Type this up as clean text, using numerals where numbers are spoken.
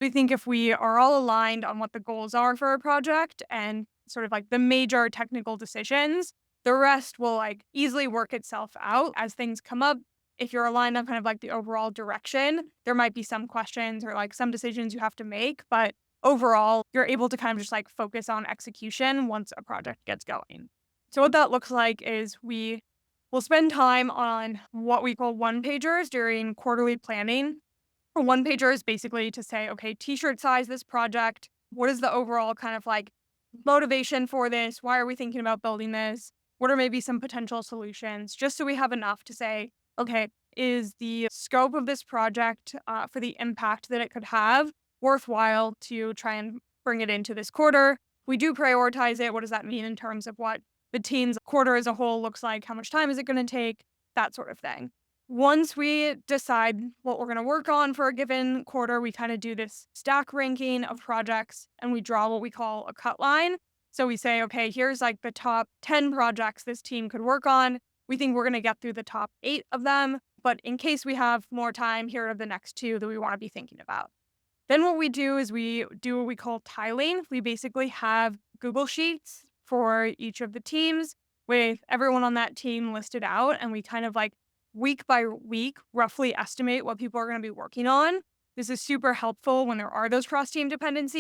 We think if we are all aligned on what the goals are for a project and sort of like the major technical decisions, the rest will like easily work itself out as things come up. If you're aligned on kind of like the overall direction, there might be some questions or like some decisions you have to make, but overall, you're able to kind of just like focus on execution once a project gets going. So what that looks like is we will spend time on what we call one pagers during quarterly planning. A one pager is basically to say, okay, t-shirt size this project. What is the overall kind of like motivation for this? Why are we thinking about building this? What are maybe some potential solutions? Just so we have enough to say, okay, is the scope of this project for the impact that it could have worthwhile to try and bring it into this quarter? We do prioritize it. What does that mean in terms of what the team's quarter as a whole looks like? How much time is it going to take? That sort of thing. Once we decide what we're going to work on for a given quarter, we kind of do this stack ranking of projects and we draw what we call a cut line. So we say, okay, here's like the top 10 projects this team could work on. We think we're going to get through the top 8 of them. But in case we have more time, here are the next 2 that we want to be thinking about. Then what we do is we do what we call tiling. We basically have Google Sheets for each of the teams with everyone on that team listed out. And we kind of like week by week roughly estimate what people are going to be working on. This is super helpful when there are those cross-team dependencies